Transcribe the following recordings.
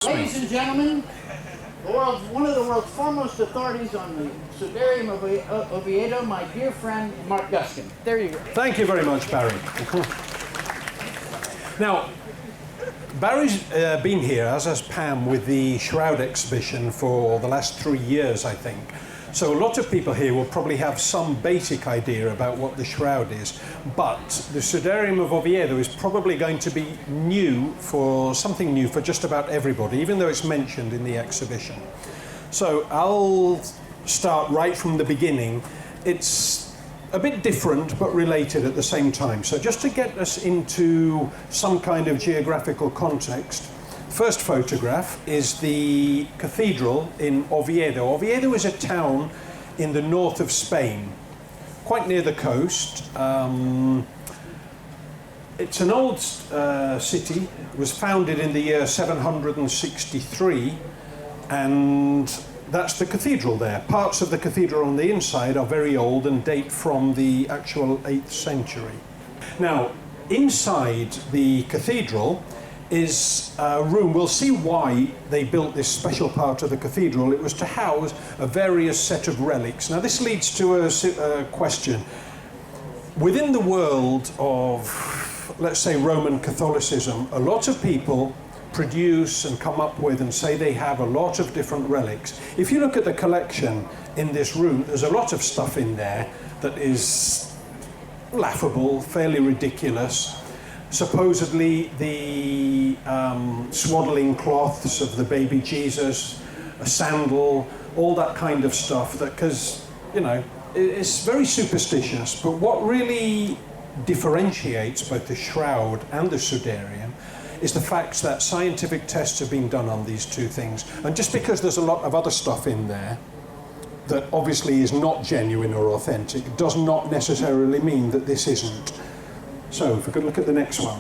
Ladies and gentlemen, one of the world's foremost authorities on the Sudarium of Oviedo, my dear friend Mark Guskin. There you go. Thank you very much, Barry. Now, Barry's been here, as has Pam, with the Shroud exhibition for the last 3 years, I think. So a lot of people here will probably have some basic idea about what the Shroud is, but the Sudarium of Oviedo is probably going to be something new for just about everybody, even though it's mentioned in the exhibition. So I'll start right from the beginning. It's a bit different, but related at the same time. So just to get us into some kind of geographical context, first photograph is the cathedral in Oviedo. Oviedo is a town in the north of Spain, quite near the coast. It's an old city. It was founded in the year 763, and that's the cathedral there. Parts of the cathedral on the inside are very old and date from the actual 8th century. Now, inside the cathedral is a room. We'll see why they built this special part of the cathedral. It was to house a various set of relics. Now this leads to a question. Within the world of, let's say, Roman Catholicism, a lot of people produce and come up with and say they have a lot of different relics. If you look at the collection in this room, there's a lot of stuff in there that is laughable, fairly ridiculous. Supposedly the swaddling cloths of the baby Jesus, a sandal, all that kind of stuff, because, you know, it's very superstitious. But what really differentiates both the Shroud and the Sudarium is the fact that scientific tests have been done on these two things. And just because there's a lot of other stuff in there that obviously is not genuine or authentic does not necessarily mean that this isn't. So if we could look at the next one.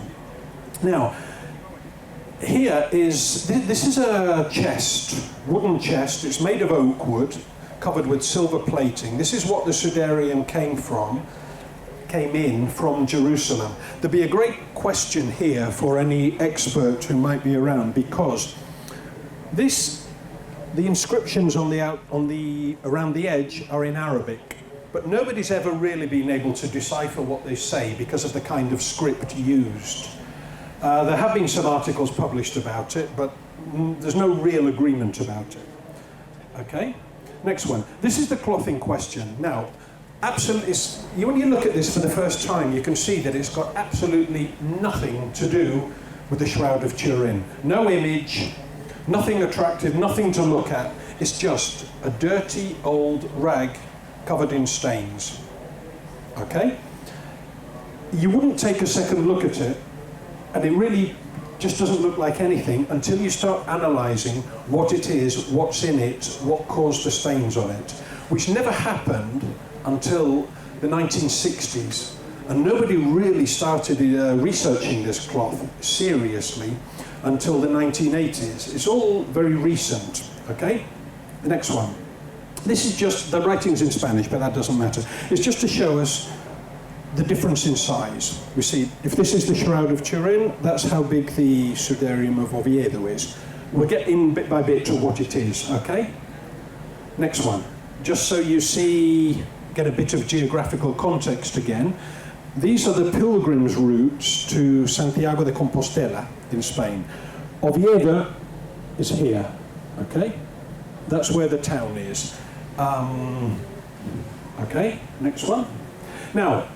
Now, this is a chest, wooden chest. It's made of oak wood, covered with silver plating. This is what the Sudarium came in from Jerusalem. There'd be a great question here for any expert who might be around, because the inscriptions around the edge are in Arabic. But nobody's ever really been able to decipher what they say because of the kind of script used. There have been some articles published about it, but there's no real agreement about it. Okay, next one. This is the cloth in question. Now, when you look at this for the first time, you can see that it's got absolutely nothing to do with the Shroud of Turin. No image, nothing attractive, nothing to look at. It's just a dirty old rag covered in stains. Okay? You wouldn't take a second look at it, and it really just doesn't look like anything until you start analysing what it is, what's in it, what caused the stains on it, which never happened until the 1960s. And nobody really started researching this cloth seriously until the 1980s. It's all very recent. Okay? The next one. This is just, the writing's in Spanish, but that doesn't matter. It's just to show us the difference in size. We see, if this is the Shroud of Turin, that's how big the Sudarium of Oviedo is. We'll get in bit by bit to what it is, okay? Next one. Just so you see, get a bit of geographical context again. These are the pilgrims' routes to Santiago de Compostela in Spain. Oviedo is here, okay? That's where the town is. Okay, next one. Now,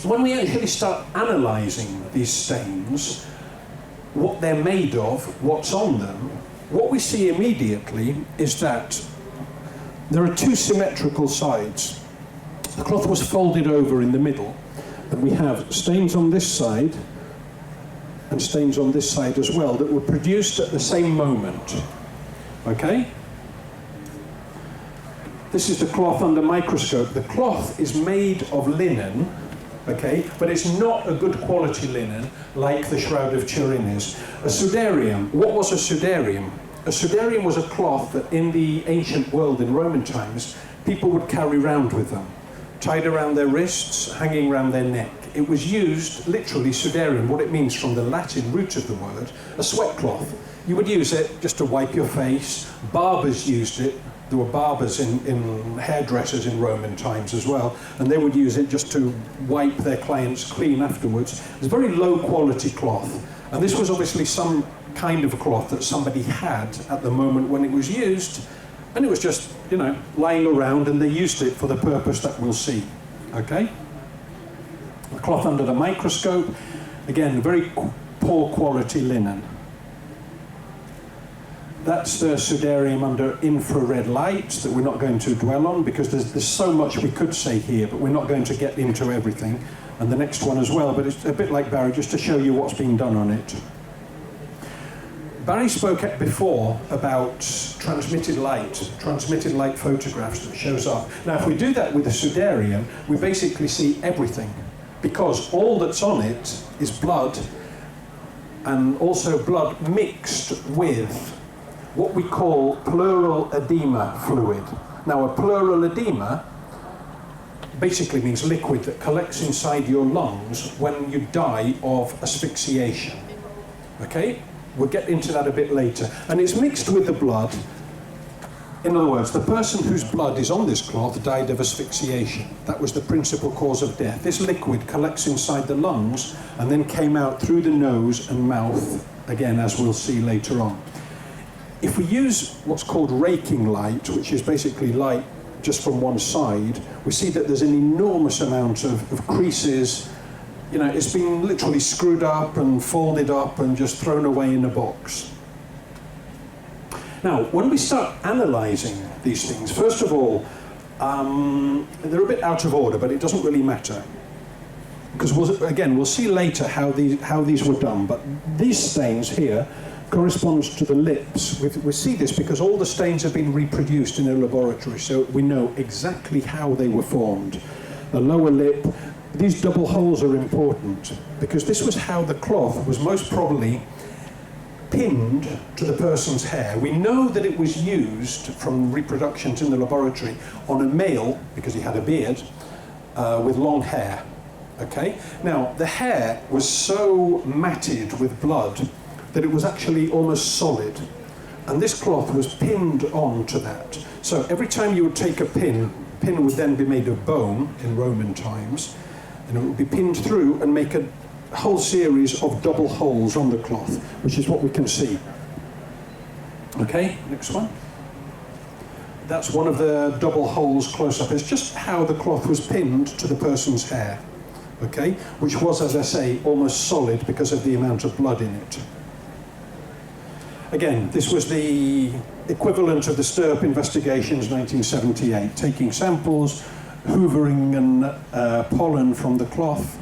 when we actually start analysing these stains, what they're made of, what's on them, what we see immediately is that there are two symmetrical sides. The cloth was folded over in the middle, and we have stains on this side and stains on this side as well that were produced at the same moment. Okay? This is the cloth under microscope. The cloth is made of linen, okay, but it's not a good quality linen like the Shroud of Turin is. A Sudarium, what was a Sudarium? A Sudarium was a cloth that in the ancient world, in Roman times, people would carry around with them, tied around their wrists, hanging around their neck. It was used, literally, Sudarium, what it means from the Latin root of the word, a sweat cloth. You would use it just to wipe your face. Barbers used it. There were barbers in hairdressers in Roman times as well, and they would use it just to wipe their clients clean afterwards. It's very low quality cloth, and this was obviously some kind of cloth that somebody had at the moment when it was used, and it was just, you know, lying around, and they used it for the purpose that we'll see. Okay? The cloth under the microscope, again, very poor quality linen. That's the Sudarium under infrared light that we're not going to dwell on, because there's so much we could say here, but we're not going to get into everything. And the next one as well, but it's a bit like Barry, just to show you what's being done on it. Barry spoke before about transmitted light photographs that shows up. Now, if we do that with the Sudarium, we basically see everything, because all that's on it is blood, and also blood mixed with what we call pleural edema fluid. Now, a pleural edema basically means liquid that collects inside your lungs when you die of asphyxiation. Okay? We'll get into that a bit later. And it's mixed with the blood. In other words, the person whose blood is on this cloth died of asphyxiation. That was the principal cause of death. This liquid collects inside the lungs and then came out through the nose and mouth, again, as we'll see later on. If we use what's called raking light, which is basically light just from one side, we see that there's an enormous amount of creases. You know, it's been literally screwed up and folded up and just thrown away in a box. Now, when we start analysing these things, first of all, they're a bit out of order, but it doesn't really matter. Because we'll see later how these were done, but these stains here corresponds to the lips. We see this because all the stains have been reproduced in a laboratory, so we know exactly how they were formed. The lower lip, these double holes are important because this was how the cloth was most probably pinned to the person's hair. We know that it was used from reproductions in the laboratory on a male, because he had a beard, with long hair. Okay? Now, the hair was so matted with blood that it was actually almost solid. And this cloth was pinned on to that. So every time you would take a pin would then be made of bone in Roman times, and it would be pinned through and make a whole series of double holes on the cloth, which is what we can see. Okay, next one. That's one of the double holes close up. It's just how the cloth was pinned to the person's hair, okay, which was, as I say, almost solid because of the amount of blood in it. Again, this was the equivalent of the Stirp investigations, 1978, taking samples, hoovering pollen from the cloth.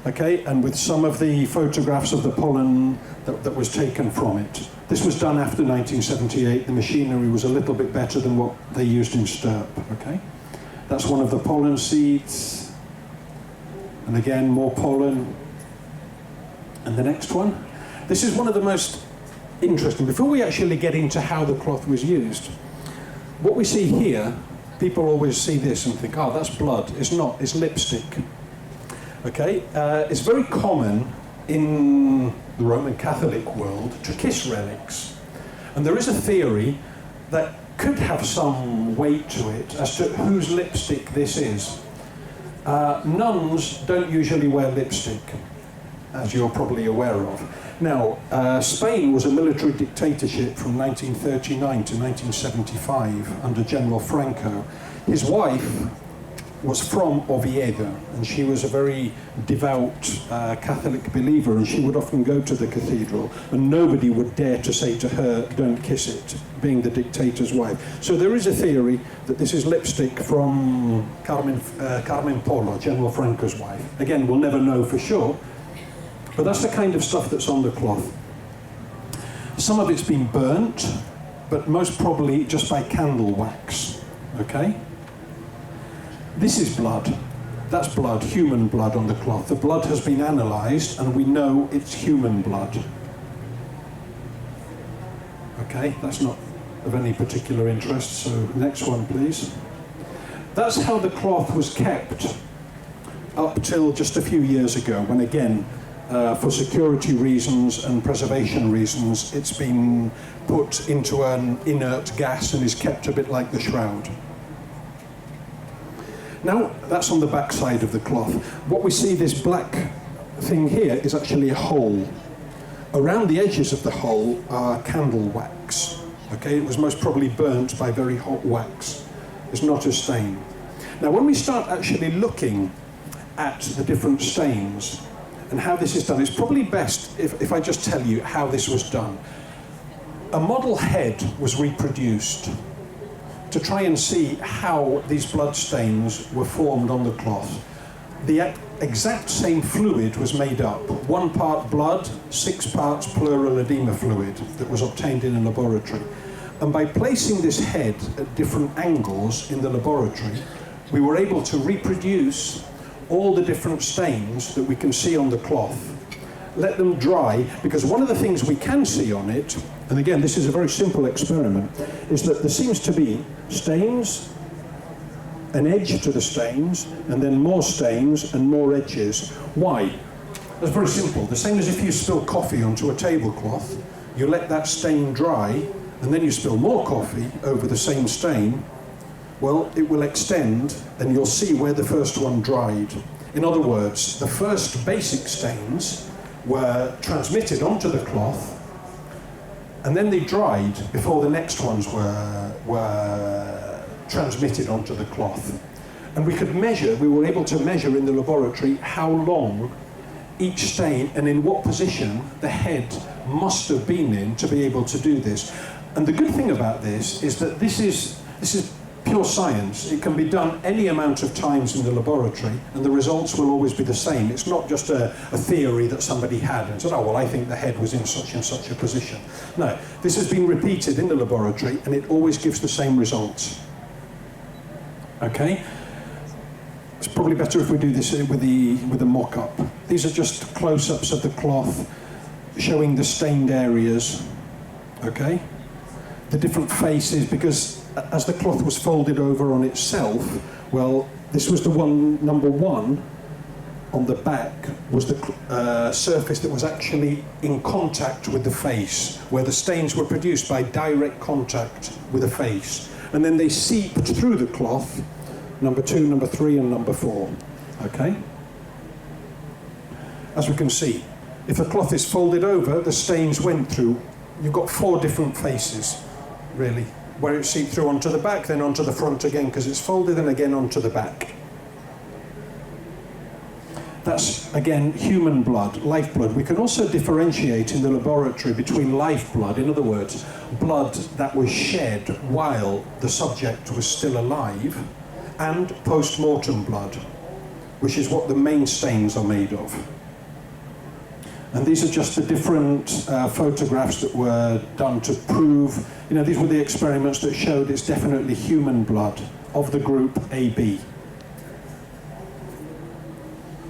Okay, and with some of the photographs of the pollen that was taken from it. This was done after 1978. The machinery was a little bit better than what they used in Stirp. Okay, that's one of the pollen seeds. And again, more pollen. And the next one. This is one of the most interesting. Before we actually get into how the cloth was used, what we see here, people always see this and think, oh, that's blood. It's not, it's lipstick. Okay, it's very common in the Roman Catholic world to kiss relics. And there is a theory that could have some weight to it as to whose lipstick this is. Nuns don't usually wear lipstick, as you're probably aware of. Now, Spain was a military dictatorship from 1939 to 1975 under General Franco. His wife was from Oviedo, and she was a very devout Catholic believer, and she would often go to the cathedral, and nobody would dare to say to her, don't kiss it, being the dictator's wife. So there is a theory that this is lipstick from Carmen Polo, General Franco's wife. Again, we'll never know for sure, but that's the kind of stuff that's on the cloth. Some of it's been burnt, but most probably just by candle wax, okay? This is blood. That's blood, human blood on the cloth. The blood has been analysed and we know it's human blood. Okay, that's not of any particular interest, so next one please. That's how the cloth was kept up till just a few years ago, when again, for security reasons and preservation reasons, it's been put into an inert gas and is kept a bit like the shroud. Now, that's on the back side of the cloth. What we see, this black thing here, is actually a hole. Around the edges of the hole are candle wax. Okay, it was most probably burnt by very hot wax. It's not a stain. Now, when we start actually looking at the different stains and how this is done, it's probably best if I just tell you how this was done. A model head was reproduced to try and see how these blood stains were formed on the cloth. The exact same fluid was made up, 1 part blood, 6 parts pleural edema fluid that was obtained in a laboratory. And by placing this head at different angles in the laboratory, we were able to reproduce all the different stains that we can see on the cloth, let them dry, because one of the things we can see on it, and again this is a very simple experiment, is that there seems to be stains, an edge to the stains, and then more stains and more edges. Why? That's very simple. The same as if you spill coffee onto a tablecloth, you let that stain dry, and then you spill more coffee over the same stain, well, it will extend, and you'll see where the first one dried. In other words, the first basic stains were transmitted onto the cloth, and then they dried before the next ones were transmitted onto the cloth. And we were able to measure in the laboratory how long each stain and in what position the head must have been in to be able to do this. And the good thing about this is that this is pure science. It can be done any amount of times in the laboratory and the results will always be the same. It's not just a theory that somebody had and said, oh, well, I think the head was in such and such a position. No, this has been repeated in the laboratory and it always gives the same results. Okay? It's probably better if we do this with the mock-up. These are just close-ups of the cloth showing the stained areas. Okay? The different faces, because as the cloth was folded over on itself, well, this was the one, number 1 on the back was the surface that was actually in contact with the face, where the stains were produced by direct contact with the face. And then they seeped through the cloth, number 2, number 3, and number 4. Okay? As we can see, if the cloth is folded over, the stains went through. You've got 4 different faces, really, where it seeped through onto the back, then onto the front again, because it's folded, and again onto the back. That's, again, human blood, lifeblood. We can also differentiate in the laboratory between lifeblood, in other words, blood that was shed while the subject was still alive, and post-mortem blood, which is what the main stains are made of. And these are just the different photographs that were done to prove, these were the experiments that showed it's definitely human blood of the group AB.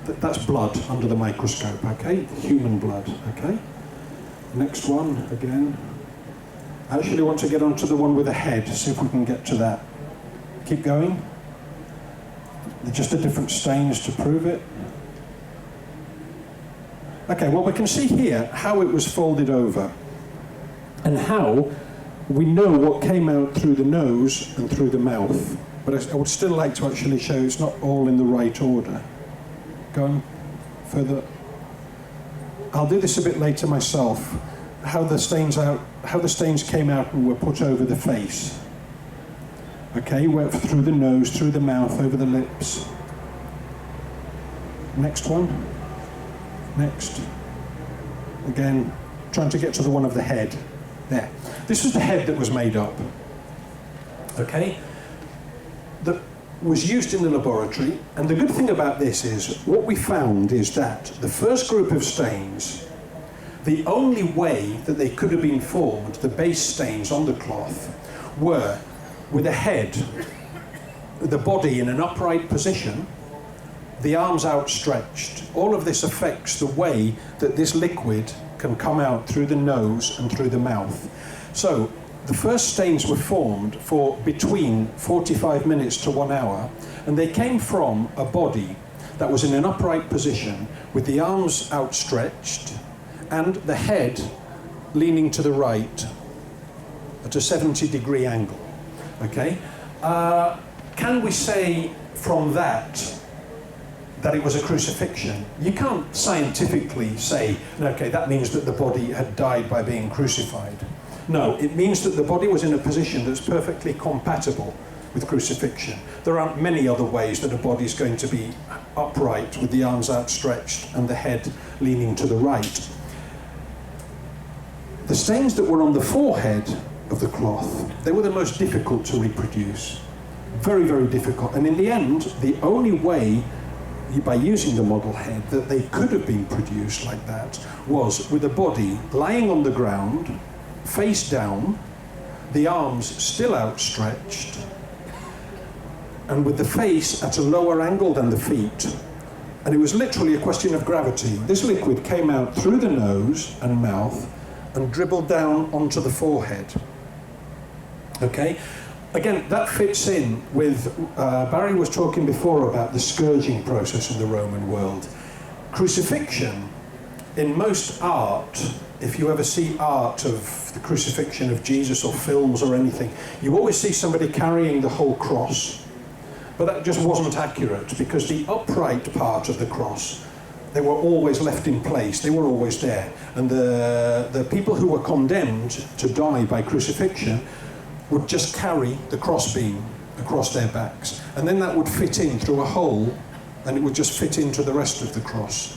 That's blood under the microscope, okay? Human blood, okay? Next one, again. I actually want to get onto the one with the head, see if we can get to that. Keep going. They're just the different stains to prove it. Okay, well, we can see here how it was folded over and how we know what came out through the nose and through the mouth. But I would still like to actually show it's not all in the right order. Going further. I'll do this a bit later myself, how the stains came out and were put over the face. Okay, went through the nose, through the mouth, over the lips. Next one. Next. Again, trying to get to the one of the head. There. This was the head that was made up. Okay? That was used in the laboratory, and the good thing about this is, what we found is that the first group of stains, the only way that they could have been formed, the base stains on the cloth, were with a head, the body in an upright position, the arms outstretched. All of this affects the way that this liquid can come out through the nose and through the mouth. So the first stains were formed for between 45 minutes to 1 hour, and they came from a body that was in an upright position with the arms outstretched and the head leaning to the right at a 70-degree angle. Okay? Can we say from that it was a crucifixion? You can't scientifically say, okay, that means that the body had died by being crucified. No, it means that the body was in a position that's perfectly compatible with crucifixion. There aren't many other ways that a body is going to be upright with the arms outstretched and the head leaning to the right. The stains that were on the forehead of the cloth, they were the most difficult to reproduce. Very, very difficult. And in the end, the only way, by using the model head, that they could have been produced like that was with a body lying on the ground, face down, the arms still outstretched, and with the face at a lower angle than the feet. And it was literally a question of gravity. This liquid came out through the nose and mouth and dribbled down onto the forehead. Okay? Again, that fits in with, Barry was talking before about the scourging process in the Roman world. Crucifixion, in most art, if you ever see art of the crucifixion of Jesus or films or anything, you always see somebody carrying the whole cross. But that just wasn't accurate, because the upright part of the cross, they were always left in place, they were always there. And the people who were condemned to die by crucifixion would just carry the crossbeam across their backs. And then that would fit in through a hole, and it would just fit into the rest of the cross.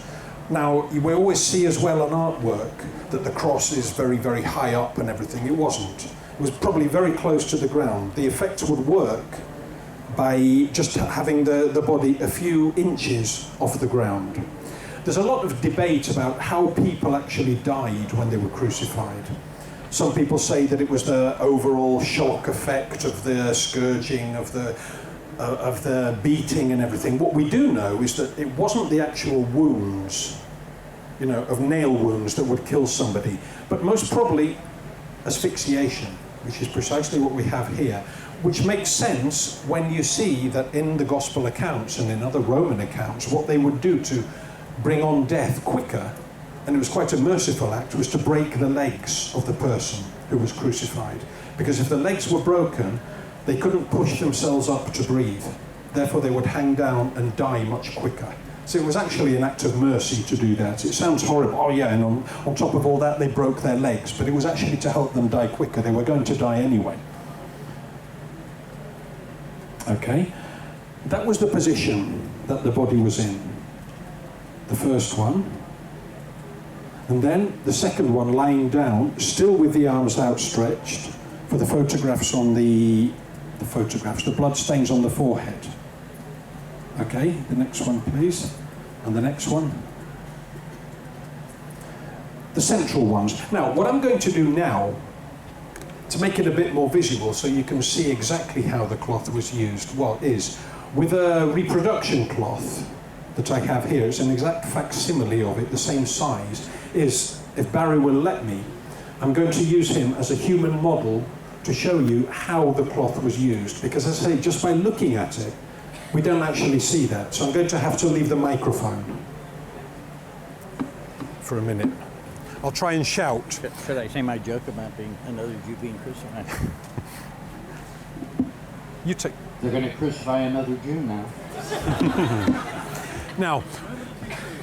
Now, we always see as well on artwork that the cross is very, very high up and everything. It wasn't. It was probably very close to the ground. The effect would work by just having the body a few inches off the ground. There's a lot of debate about how people actually died when they were crucified. Some people say that it was the overall shock effect of the scourging, of the beating and everything. What we do know is that it wasn't the actual wounds, of nail wounds that would kill somebody, but most probably asphyxiation, which is precisely what we have here, which makes sense when you see that in the Gospel accounts and in other Roman accounts, what they would do to bring on death quicker, and it was quite a merciful act, was to break the legs of the person who was crucified. Because if the legs were broken, they couldn't push themselves up to breathe. Therefore, they would hang down and die much quicker. So it was actually an act of mercy to do that. It sounds horrible. Oh yeah, and on top of all that, they broke their legs. But it was actually to help them die quicker. They were going to die anyway. Okay? That was the position that the body was in. The first one. And then the second one lying down, still with the arms outstretched, for the photographs on the blood stains on the forehead. Okay, the next one please, and the next one. The central ones. Now, what I'm going to do now, to make it a bit more visual so you can see exactly how the cloth was used, is with a reproduction cloth that I have here, it's an exact facsimile of it, the same size, is, if Barry will let me, I'm going to use him as a human model to show you how the cloth was used, because as I say, just by looking at it, we don't actually see that. So I'm going to have to leave the microphone for a minute. I'll try and shout. Should I say my joke about another Jew being crucified? You take. They're going to crucify another Jew now. Now,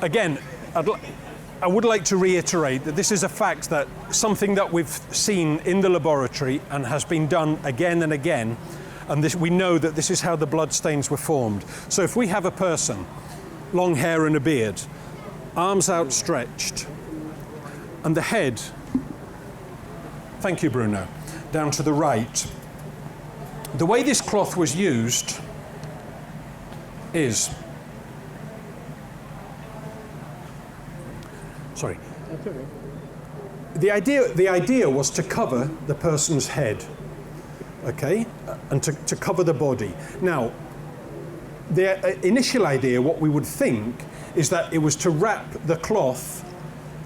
again, I would like to reiterate that this is a fact, that something that we've seen in the laboratory and has been done again and again, and we know that this is how the blood stains were formed. So if we have a person, long hair and a beard, arms outstretched, and the head, thank you Bruno, down to the right, the way this cloth was used is, sorry, the idea was to cover the person's head, okay, and to cover the body. Now, the initial idea, what we would think, is that it was to wrap the cloth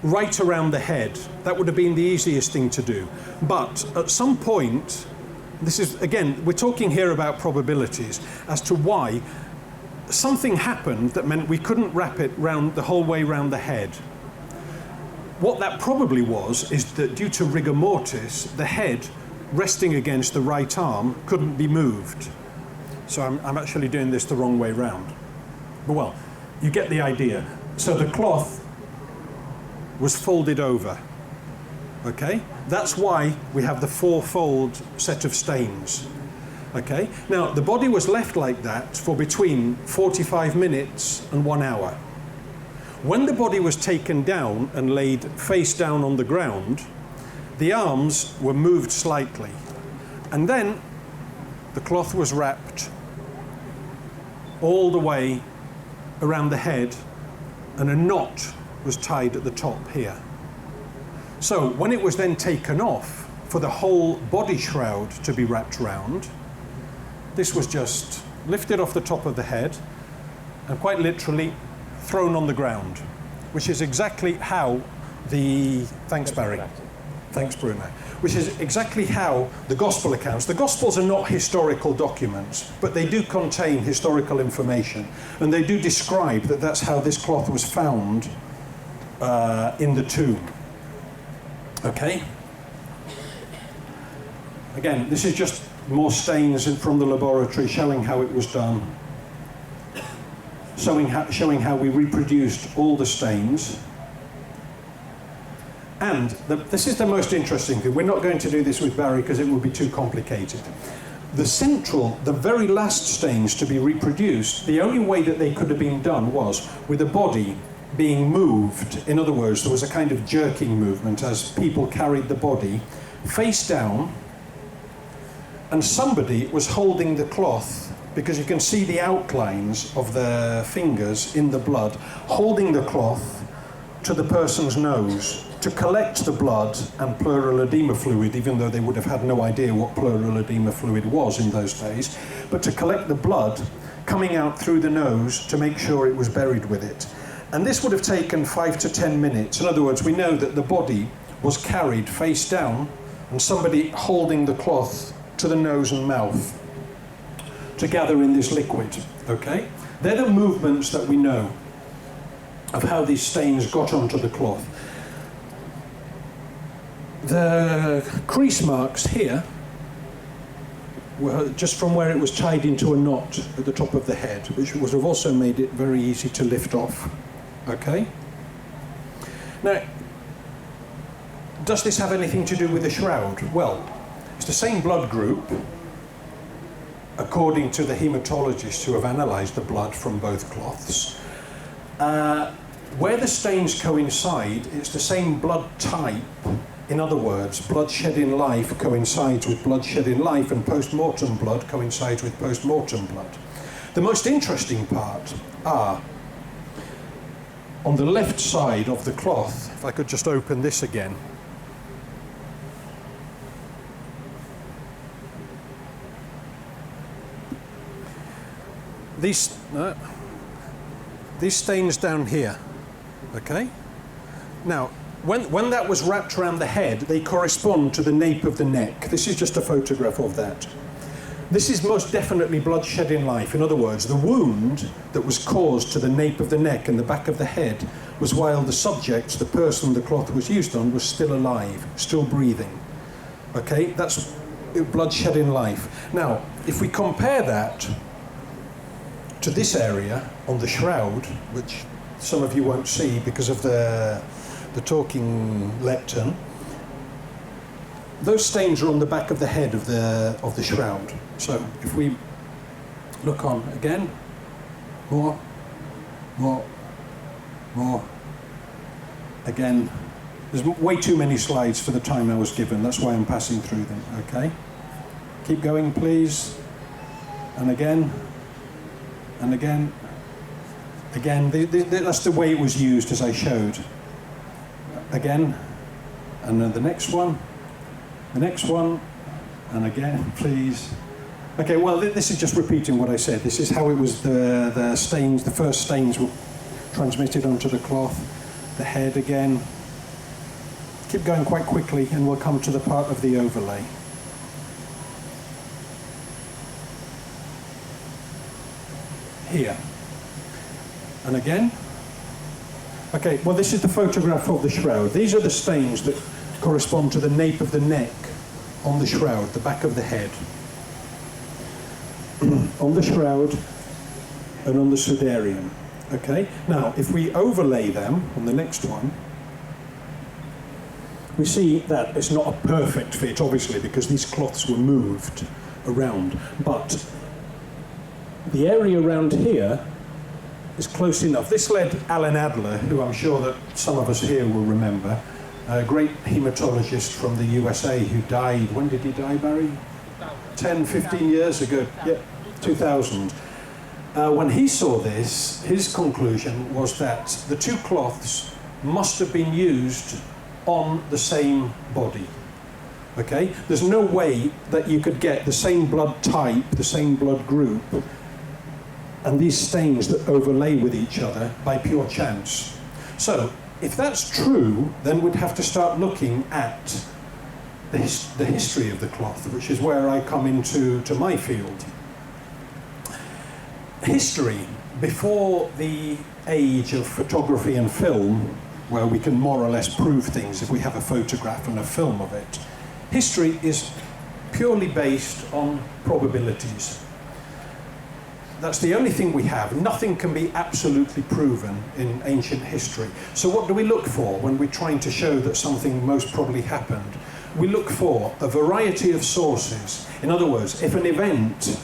right around the head. That would have been the easiest thing to do. But at some point, this is, again, we're talking here about probabilities as to why something happened that meant we couldn't wrap it round the whole way round the head. What that probably was is that due to rigor mortis, the head resting against the right arm couldn't be moved. So I'm actually doing this the wrong way round. But well, you get the idea. So the cloth was folded over. Okay? That's why we have the four-fold set of stains. Okay? Now, the body was left like that for between 45 minutes and 1 hour. When the body was taken down and laid face down on the ground, the arms were moved slightly. And then the cloth was wrapped all the way around the head, and a knot was tied at the top here. So when it was then taken off for the whole body shroud to be wrapped round, this was just lifted off the top of the head and quite literally thrown on the ground, which is exactly how the... Thanks, Barry. Thanks, Bruno. Which is exactly how the Gospel accounts. The Gospels are not historical documents, but they do contain historical information, and they do describe that that's how this cloth was found in the tomb. Okay? Again, this is just more stains from the laboratory showing how it was done. Showing how we reproduced all the stains. And this is the most interesting thing. We're not going to do this with Barry because it would be too complicated. The very last stains to be reproduced, the only way that they could have been done was with a body being moved. In other words, there was a kind of jerking movement as people carried the body face down, and somebody was holding the cloth, because you can see the outlines of the fingers in the blood, holding the cloth to the person's nose to collect the blood and pleural edema fluid, even though they would have had no idea what pleural edema fluid was in those days, but to collect the blood coming out through the nose to make sure it was buried with it. And this would have taken 5 to 10 minutes. In other words, we know that the body was carried face down and somebody holding the cloth to the nose and mouth to gather in this liquid, okay? They're the movements that we know of how these stains got onto the cloth. The crease marks here were just from where it was tied into a knot at the top of the head, which would have also made it very easy to lift off, okay? Now, does this have anything to do with the shroud? Well, it's the same blood group, according to the hematologists who have analysed the blood from both cloths. Where the stains coincide, it's the same blood type. In other words, blood shed in life coincides with blood shed in life, and post-mortem blood coincides with post-mortem blood. The most interesting part are on the left side of the cloth. If I could just open this again. These stains down here, okay? Now, when that was wrapped around the head, they correspond to the nape of the neck. This is just a photograph of that. This is most definitely blood shed in life. In other words, the wound that was caused to the nape of the neck and the back of the head was while the subject, the person the cloth was used on, was still alive, still breathing. Okay, that's blood shed in life. Now, if we compare that to this area on the shroud, which some of you won't see because of the talking lectern, those stains are on the back of the head of the shroud. So if we look on again, more, again, there's way too many slides for the time I was given, that's why I'm passing through them, okay? Keep going, please, and again, and again, that's the way it was used as I showed. Again, and then the next one, and again, please. Okay, well, this is just repeating what I said. This is how it was the stains, the first stains were transmitted onto the cloth. The head again. Keep going quite quickly and we'll come to the part of the overlay. Here. And again. Okay, well, this is the photograph of the shroud. These are the stains that correspond to the nape of the neck on the shroud, the back of the head. On the shroud and on the sudarium. Okay, now if we overlay them on the next one, we see that it's not a perfect fit, obviously, because these cloths were moved around, but the area around here is close enough. This led Alan Adler, who I'm sure that some of us here will remember, a great hematologist from the USA who died, when did he die, Barry? 10, 15 years ago, yeah, 2000. When he saw this, his conclusion was that the two cloths must have been used on the same body. Okay? There's no way that you could get the same blood type, the same blood group, and these stains that overlay with each other by pure chance. So, if that's true, then we'd have to start looking at the history of the cloth, which is where I come into my field. History, before the age of photography and film, where we can more or less prove things if we have a photograph and a film of it, history is purely based on probabilities. That's the only thing we have. Nothing can be absolutely proven in ancient history. So what do we look for when we're trying to show that something most probably happened? We look for a variety of sources. In other words, if an event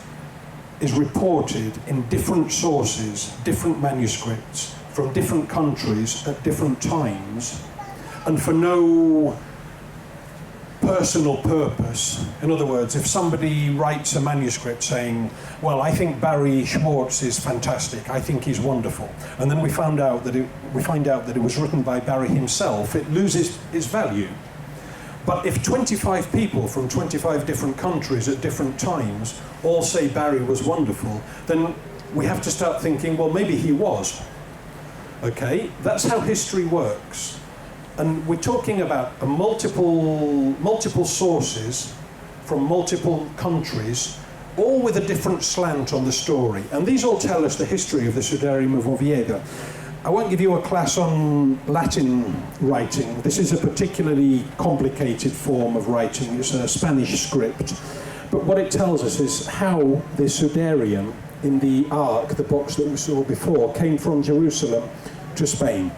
is reported in different sources, different manuscripts, from different countries at different times, and for no personal purpose. In other words, if somebody writes a manuscript saying, well, I think Barry Schwartz is fantastic, I think he's wonderful, and then we find out that it was written by Barry himself, it loses its value. But if 25 people from 25 different countries at different times all say Barry was wonderful, then we have to start thinking, well, maybe he was. Okay, that's how history works. And we're talking about a multiple sources from multiple countries, all with a different slant on the story. And these all tell us the history of the Sudarium of Oviedo. I won't give you a class on Latin writing. This is a particularly complicated form of writing. It's a Spanish script. But what it tells us is how the Sudarium in the Ark, the box that we saw before, came from Jerusalem to Spain.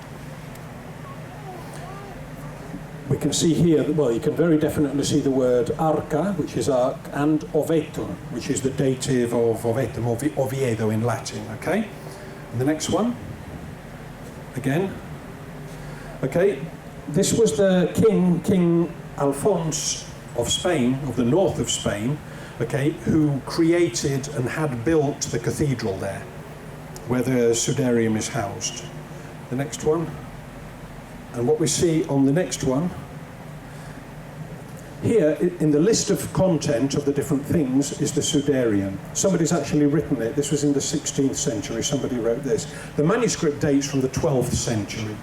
We can see here, well, you can very definitely see the word arca, which is ark, and ovetum, which is the dative of ovetum, Oviedo in Latin, okay? And the next one, again. Okay, this was the King Alphonse of Spain, of the north of Spain, okay, who created and had built the cathedral there, where the Sudarium is housed. The next one. And what we see on the next one, here in the list of content of the different things is the Sudarium. Somebody's actually written it. This was in the 16th century, somebody wrote this. The manuscript dates from the 12th century,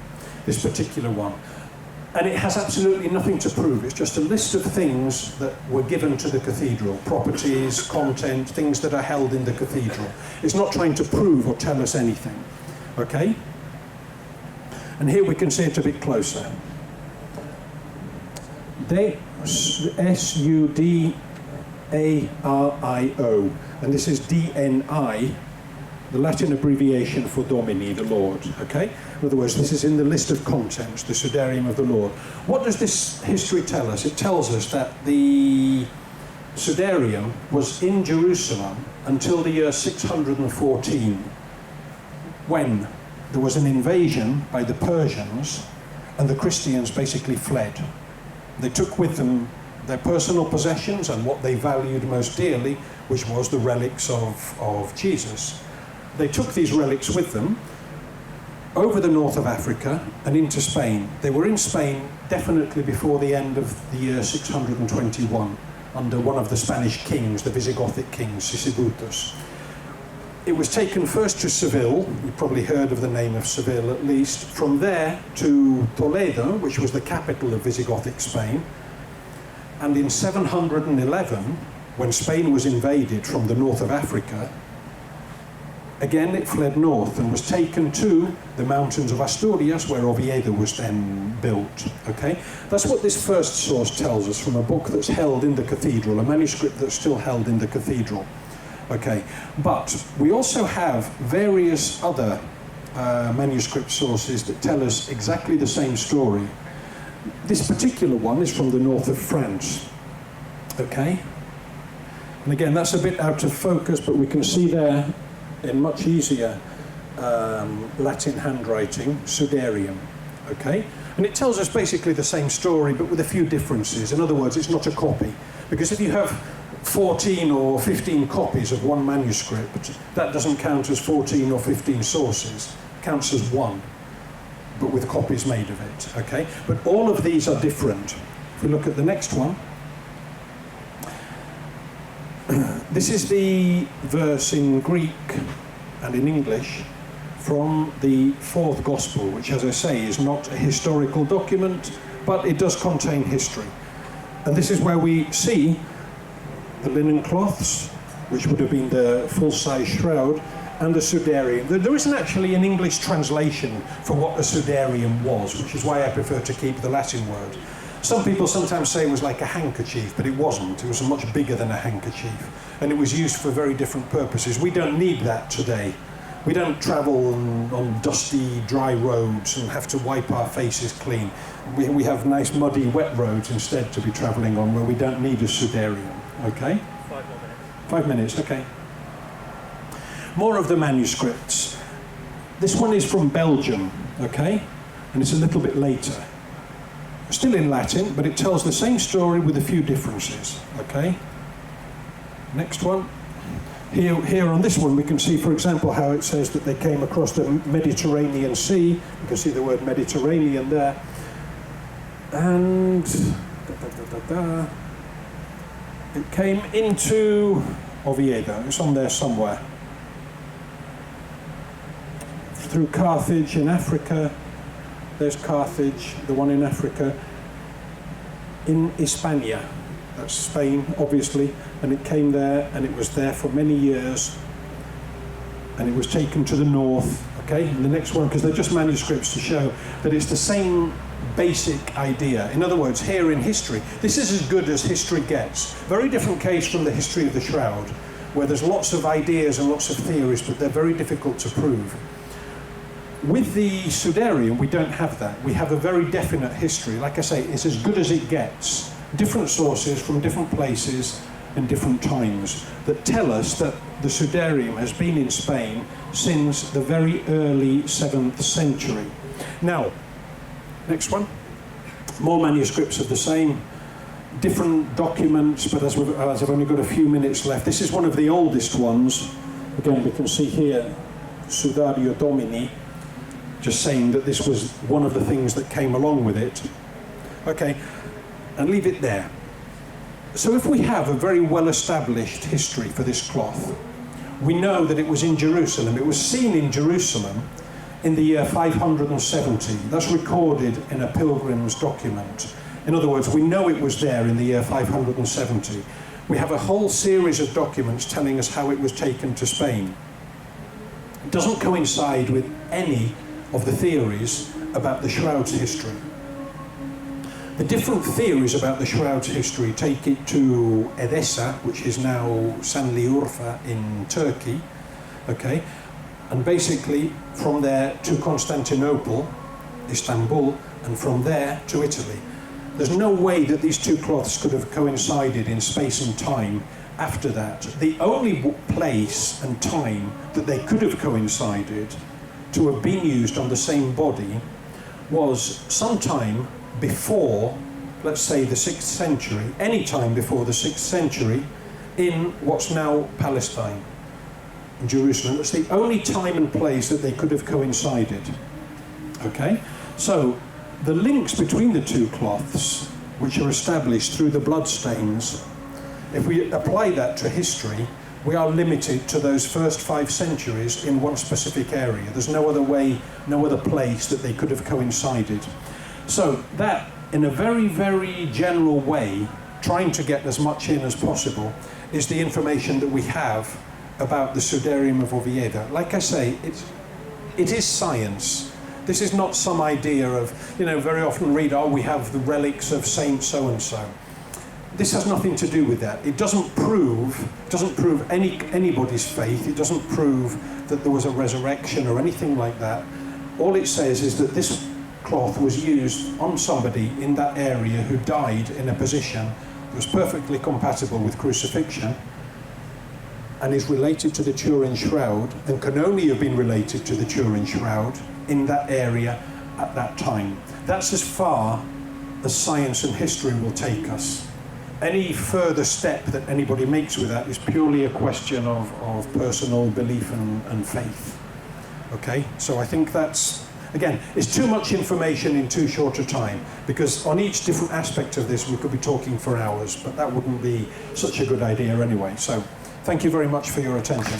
this particular one. And it has absolutely nothing to prove. It's just a list of things that were given to the cathedral, properties, content, things that are held in the cathedral. It's not trying to prove or tell us anything, okay? And here we can see it a bit closer. S-U-D-A-R-I-O. And this is D-N-I, the Latin abbreviation for Domini, the Lord. Okay? In other words, this is in the list of contents, the Sudarium of the Lord. What does this history tell us? It tells us that the Sudarium was in Jerusalem until the year 614, when there was an invasion by the Persians, and the Christians basically fled. They took with them their personal possessions and what they valued most dearly, which was the relics of Jesus. They took these relics with them over the north of Africa and into Spain. They were in Spain definitely before the end of the year 621, under one of the Spanish kings, the Visigothic kings, Sisebutos. It was taken first to Seville, you've probably heard of the name of Seville at least, from there to Toledo, which was the capital of Visigothic Spain, and in 711, when Spain was invaded from the north of Africa, again it fled north and was taken to the mountains of Asturias, where Oviedo was then built. Okay, that's what this first source tells us from a book that's held in the cathedral, a manuscript that's still held in the cathedral. Okay, but we also have various other manuscript sources that tell us exactly the same story. This particular one is from the north of France. Okay, and again that's a bit out of focus, but we can see there in much easier Latin handwriting, Sudarium. Okay, and it tells us basically the same story but with a few differences. In other words, it's not a copy, because if you have 14 or 15 copies of one manuscript, that doesn't count as 14 or 15 sources, it counts as one, but with copies made of it. Okay, but all of these are different. If we look at the next one, this is the verse in Greek and in English from the fourth Gospel, which, as I say, is not a historical document, but it does contain history. And this is where we see the linen cloths, which would have been the full-size shroud, and the sudarium. There isn't actually an English translation for what a sudarium was, which is why I prefer to keep the Latin word. Some people sometimes say it was like a handkerchief, but it wasn't. It was much bigger than a handkerchief, and it was used for very different purposes. We don't need that today. We don't travel on dusty, dry roads and have to wipe our faces clean. We have nice, muddy, wet roads instead to be travelling on, where we don't need a sudarium. Okay? 5 more minutes. 5 minutes, okay. More of the manuscripts. This one is from Belgium, okay? And it's a little bit later. Still in Latin, but it tells the same story with a few differences, okay? Next one. Here on this one we can see, for example, how it says that they came across the Mediterranean Sea. You can see the word Mediterranean there. And it came into Oviedo. It's on there somewhere. Through Carthage in Africa. There's Carthage, the one in Africa. In Hispania. That's Spain, obviously, and it came there, and it was there for many years, and it was taken to the north, okay? And the next one, because they're just manuscripts to show that it's the same basic idea. In other words, here in history, this is as good as history gets. Very different case from the history of the Shroud, where there's lots of ideas and lots of theories, but they're very difficult to prove. With the Sudarium, we don't have that. We have a very definite history. Like I say, it's as good as it gets. Different sources from different places and different times that tell us that the Sudarium has been in Spain since the very early 7th century. Now, next one. More manuscripts of the same, different documents, but as I've only got a few minutes left, this is one of the oldest ones. Again, we can see here, Sudario Domini, just saying that this was one of the things that came along with it. Okay. And leave it there. So if we have a very well-established history for this cloth, we know that it was in Jerusalem. It was seen in Jerusalem in the year 570. That's recorded in a pilgrim's document. In other words, we know it was there in the year 570. We have a whole series of documents telling us how it was taken to Spain. It doesn't coincide with any of the theories about the Shroud's history. The different theories about the Shroud's history take it to Edessa, which is now Sanliurfa in Turkey, okay? And basically from there to Constantinople, Istanbul, and from there to Italy. There's no way that these two cloths could have coincided in space and time after that. The only place and time that they could have coincided to have been used on the same body was sometime before, let's say, the 6th century, any time before the 6th century, in what's now Palestine, in Jerusalem. That's the only time and place that they could have coincided. Okay? So, the links between the two cloths, which are established through the bloodstains, if we apply that to history, we are limited to those first 5 centuries in one specific area. There's no other way, no other place that they could have coincided. So that, in a very, very general way, trying to get as much in as possible, is the information that we have about the Sudarium of Oviedo. Like I say, it is science. This is not some idea of, very often read, oh, we have the relics of Saint so-and-so. This has nothing to do with that. It doesn't prove anybody's faith. It doesn't prove that there was a resurrection or anything like that. All it says is that this cloth was used on somebody in that area who died in a position that was perfectly compatible with crucifixion and is related to the Turin Shroud and can only have been related to the Turin Shroud in that area at that time. That's as far as science and history will take us. Any further step that anybody makes with that is purely a question of personal belief and faith. Okay, so I think that's, again, it's too much information in too short a time, because on each different aspect of this we could be talking for hours, but that wouldn't be such a good idea anyway. So thank you very much for your attention.